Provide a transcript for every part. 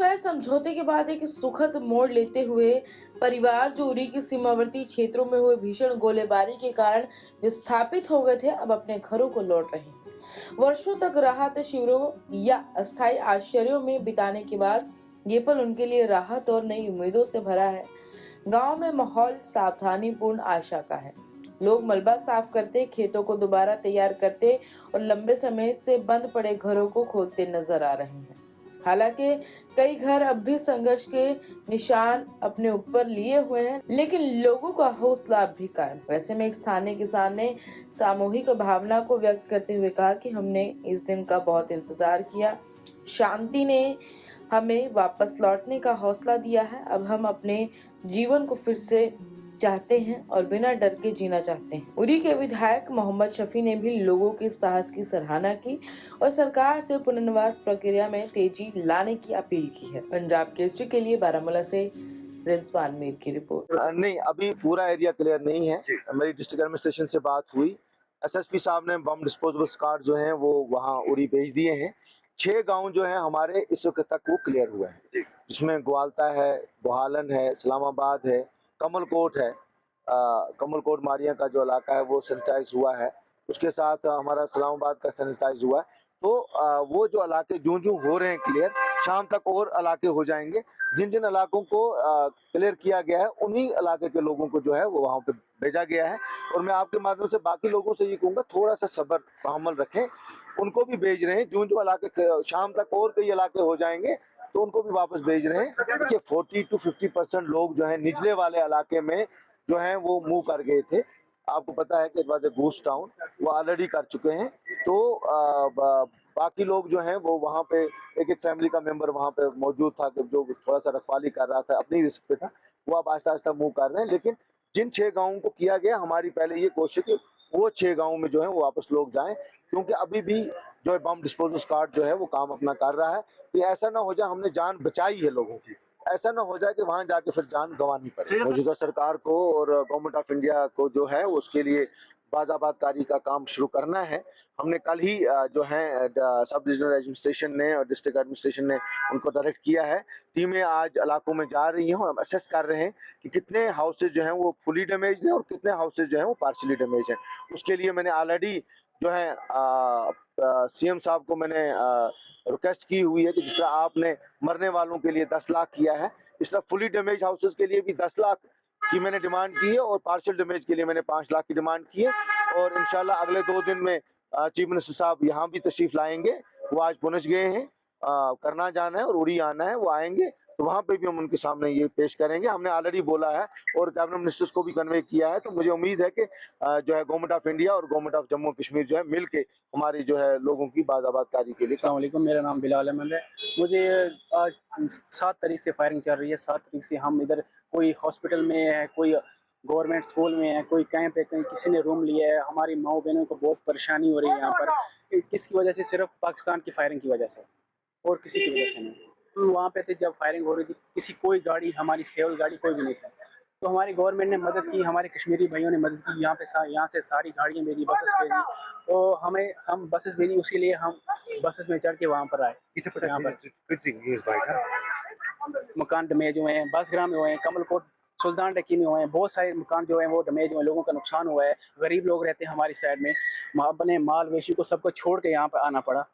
Fire समझौते के बाद एक सुखद मोड़ लेते हुए परिवार जो उरी की सीमावर्ती क्षेत्रों में हुए भीषण गोलीबारी के कारण विस्थापित हो गए थे, अब अपने घरों को लौट रहे हैं। वर्षों तक राहत शिविरों या अस्थायी आश्रयों में बिताने के बाद ये पल उनके लिए राहत और नई उम्मीदों से भरा है। गांव में माहौल सावधानीपूर्ण आशा का है। लोग मलबा साफ करते, खेतों को दोबारा तैयार करते और लंबे समय से बंद पड़े घरों को खोलते नजर आ रहे हैं। हालांकि कई घर अब भी संघर्ष के निशान अपने ऊपर लिए हुए हैं, लेकिन लोगों का हौसला अब भी कायम। ऐसे में एक स्थानीय किसान ने सामूहिक भावना को व्यक्त करते हुए कहा कि हमने इस दिन का बहुत इंतजार किया। शांति ने हमें वापस लौटने का हौसला दिया है। अब हम अपने जीवन को फिर से चाहते हैं और बिना डर के जीना चाहते हैं। उरी के विधायक मोहम्मद शफी ने भी लोगों के साहस की सराहना की और सरकार से पुनर्वास प्रक्रिया में तेजी लाने की अपील की है। पंजाब केसरी के लिए बारामूला से रिजवान मीर की रिपोर्ट। नहीं, अभी पूरा एरिया क्लियर नहीं है। मेरी डिस्ट्रिक्ट एडमिनिस्ट्रेशन से बात हुई, एसएसपी साहब ने बम डिस्पोजेबल कार्ड जो हैं वो वहाँ उरी भेज दिए हैं। 6 गांव जो हैं हमारे इस वक्त तक वो क्लियर हुए हैं, जिसमें ग्वालता है, बोहालन है, इस्लामाबाद है, कमलकोट है। कमलकोट मारिया का जो इलाका है वो सैनिटाइज हुआ है, उसके साथ हमारा इस्लामाबाद का सैनिटाइज हुआ है। तो वो जो इलाके जूं जूं हो रहे हैं क्लियर, शाम तक और इलाके हो जाएंगे। जिन जिन इलाकों को क्लियर किया गया है उन्हीं इलाके के लोगों को जो है वो वहाँ पे भेजा गया है। और मैं आपके माध्यम से बाकी लोगों से ये कहूँगा, थोड़ा सा सब्र तहम्मुल रखें, उनको भी भेज रहे हैं। जो जो इलाके शाम तक और कई इलाके हो जाएंगे तो उनको भी वापस भेज रहे हैं। देखिए 40 to 50% लोग जो है निचले वाले इलाके में जो है वो मूव कर गए थे। आपको पता है कि इट वाज ए घूस टाउन, वो ऑलरेडी कर चुके हैं। तो बाकी लोग जो हैं वो वहाँ पे एक फैमिली का मेंबर वहाँ पे मौजूद था कि जो थोड़ा सा रखवाली कर रहा था, अपनी रिस्क पे था, वो अब आहिस्ता आहिस्ता मूव कर रहे हैं। लेकिन जिन 6 गाँवों को किया गया, हमारी पहले ये कोशिश कि वो 6 गाँवों में जो है वो वापस लोग जाएं, क्योंकि अभी भी जो है बम डिस्पोजल कार्ड जो है वो काम अपना कर रहा है। कि ऐसा ना हो जाए, हमने जान बचाई है लोगों की, ऐसा ना हो जाए कि वहां जाके फिर जान गंवानी पड़े। मौजूदा सरकार को और गवर्नमेंट ऑफ इंडिया को जो है उसके लिए बाज़ाबातकारी का काम शुरू करना है। हमने कल ही जो है सब डिविजनल एडमिनिस्ट्रेशन ने और डिस्ट्रिक्ट एडमिनिस्ट्रेशन ने उनको डायरेक्ट किया है। टीमें आज इलाकों में जा रही हैं और हम असेस कर रहे हैं कि कितने हाउसेज जो हैं वो फुली डैमेज हैं और कितने हाउसेज जो हैं वो पार्शली डैमेज हैं। उसके लिए मैंने ऑलरेडी जो है सीएम साहब को मैंने रिक्वेस्ट की हुई है कि जिस तरह आपने मरने वालों के लिए 10 लाख किया है, इस तरह फुली डैमेज हाउसेज के लिए भी 10 लाख की मैंने डिमांड की है और पार्शियल डैमेज के लिए मैंने 5 लाख की डिमांड की है। और इंशाल्लाह अगले 2 दिन में चीफ मिनिस्टर साहब यहाँ भी तशरीफ लाएंगे। वो आज पहुँच गए हैं, करना जाना है और उड़ी आना है, वो आएंगे तो वहाँ पे भी हम उनके सामने ये पेश करेंगे। हमने ऑलरेडी बोला है और कैबिनेट मिनिस्टर्स को भी कन्वे किया है। तो मुझे उम्मीद है कि जो है गवर्नमेंट ऑफ इंडिया और गवर्नमेंट ऑफ जम्मू कश्मीर जो है मिल के हमारी जो है लोगों की बाज़ाबातकारी के लिए। अस्सलाम वालेकुम, मेरा नाम बिलाल अहमद है। मुझे आज 7 तारीख से फायरिंग चल रही है। 7 तारीख से हम इधर कोई हॉस्पिटल में है, कोई गवर्नमेंट स्कूल में है, कोई कैंप है, कहीं किसी ने रूम लिया है। हमारी माओ बहनों को बहुत परेशानी हो रही है यहाँ पर। किसकी वजह से? सिर्फ पाकिस्तान की फायरिंग की वजह से, और किसी की वजह से नहीं। तो वहाँ पे थे जब फायरिंग हो रही थी, किसी कोई गाड़ी, हमारी सेवल गाड़ी कोई भी नहीं थी। तो हमारी गवर्नमेंट ने मदद की, हमारे कश्मीरी भाइयों ने मदद की। यहाँ से सारी गाड़ियाँ भेजी, बसेस भेजी। तो हम बसेस भेजी, उसी लिए हम बसेस में चढ़ के वहाँ पर आए। यहाँ पर मकान डैमेज हुए हैं, बसग्राम में हुए हैं, कमलकोट, सुल्तान डकी में हुए हैं। बहुत सारे मकान जो हैं वो डैमेज हुए, लोगों का नुकसान हुआ है। गरीब लोग रहते हैं हमारी साइड में, अपने माल वेशी को सबको छोड़ के यहाँ पर आना पड़ा।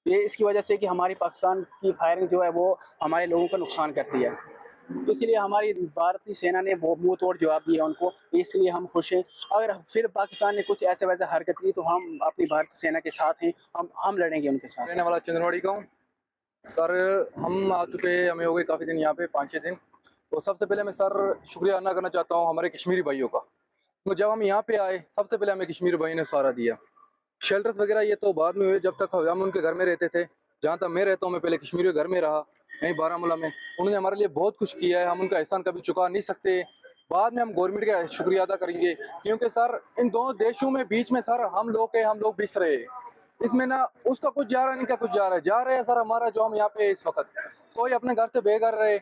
ये इसकी वजह से कि हमारी पाकिस्तान की फायरिंग जो है वो हमारे लोगों का नुकसान करती है। इसलिए हमारी भारतीय सेना ने वो मुंह तोड़ जवाब दिया उनको, इसलिए हम खुश हैं। अगर फिर पाकिस्तान ने कुछ ऐसे वैसे हरकत की तो हम अपनी भारतीय सेना के साथ हैं, हम लड़ेंगे उनके साथ। रहने वाला चंदनवाड़ी का हूँ सर। हम आ चुके, हमें हो गए काफ़ी दिन यहाँ पे, 5-6 दिन। तो सबसे पहले मैं सर शुक्रिया अदा करना चाहता हूँ हमारे कश्मीरी भाइयों का। तो जब हम यहाँ पे आए, सबसे पहले हमें कश्मीरी भाई ने सहारा दिया। शेल्टर्स वगैरह ये तो बाद में हुए, जब तक हम उनके घर में रहते थे। जहाँ तक मैं रहता हूँ, मैं पहले कश्मीरी घर में रहा, यहीं बारामूला में। उन्होंने हमारे लिए बहुत कुछ किया है, हम उनका एहसान कभी चुका नहीं सकते। बाद में हम गवर्नमेंट का शुक्रिया अदा करेंगे, क्योंकि सर इन दोनों देशों में बीच में सर हम लोग बिस रहे हैं। इसमें ना उसका कुछ जा रहा है, नहीं क्या कुछ जा रहा है सर हमारा। जो हम यहाँ पे इस वक्त कोई अपने घर से बेघर रहे,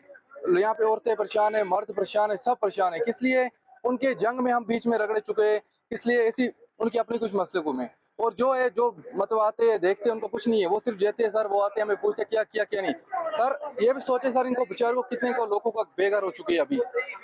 यहाँ पे औरतें परेशान है, मर्द परेशान है, सब परेशान है। किस लिए? उनके जंग में हम बीच में रगड़ चुके हैं। इसलिए ऐसी उनकी अपनी कुछ मसलकों में। और जो है जो मतलब आते हैं देखते हैं उनको कुछ नहीं है, वो सिर्फ देते हैं सर, वो आते हैं हमें पूछते क्या किया क्या नहीं। सर ये भी सोचे सर, इनको बेचारों को कितने को लोगों का बेघर हो चुके हैं, अभी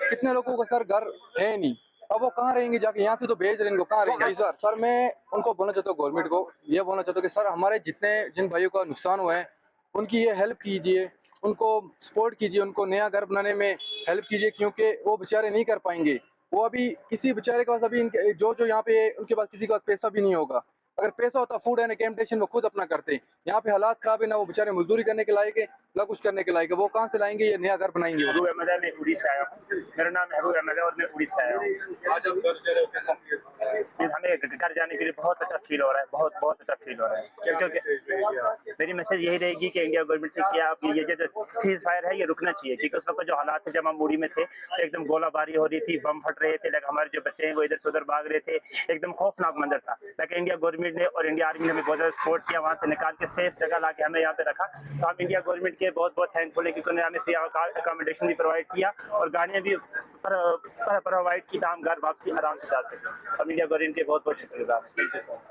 कितने लोगों का सर घर है नहीं, अब वो कहाँ रहेंगे जाके, यहाँ से तो भेज रहे हैं, इनको कहाँ रहेंगे। जी सर मैं उनको बोलना चाहता हूँ, गवर्नमेंट को ये बोलना चाहता हूँ कि सर हमारे जितने जिन भाइयों का नुकसान हुआ है उनकी ये हेल्प कीजिए, उनको सपोर्ट कीजिए, उनको नया घर बनाने में हेल्प कीजिए, क्योंकि वो बेचारे नहीं कर पाएंगे। वो अभी किसी बेचारे के पास अभी इनके जो जो यहाँ पे उनके पास किसी के पास पैसा भी नहीं होगा। अगर पैसा होता फूड एंड अकोमोडेशन वो खुद अपना करते। यहाँ पे हालात खराब है, ना वो बेचारे मजदूरी करने के लायक है ना कुछ करने के लायक है, वो कहाँ से लाएंगे ये नया घर बनाएंगे। महबूब अहमद है, मैं उड़ीसा आया हूँ। मेरा नाम महबूब अहमद है और मैं उड़ीसा आया हूँ। आज हम घर जा रहे हो, कैसा फील हो रहा है? हमें घर जाने के लिए बहुत अच्छा फील हो रहा है, बहुत बहुत अच्छा फील हो रहा है। क्योंकि मेरी मैसेज यही रहेगी कि इंडिया गवर्नमेंट से कि आप ये जो सीज फायर है ये रुकना चाहिए, क्योंकि उस वक्त जो हालात थे जब हम उड़ी में थे एकदम गोलाबारी हो रही थी, बम फट रहे थे, लेकिन हमारे जो बच्चे हैं वो इधर से उधर भाग रहे थे, एकदम खौफनाक मंजर था। लेकिन इंडिया गवर्नमेंट ने और इंडिया आर्मी ने हमें बहुत ज़्यादा सपोर्ट किया, वहाँ से निकाल के सेफ जगह ला के हमें यहाँ पे रखा। तो हम इंडिया गवर्नमेंट के बहुत बहुत थैंकफुल है, क्योंकि उन्होंने हमें फ्री अकोमोडेशन भी प्रोवाइड किया और गाड़ियाँ भी प्रोवाइड की, तो हम घर वापसी आराम से जा सकें। हम इंडिया गवर्नमेंट के बहुत बहुत शुक्रगुजार हैं।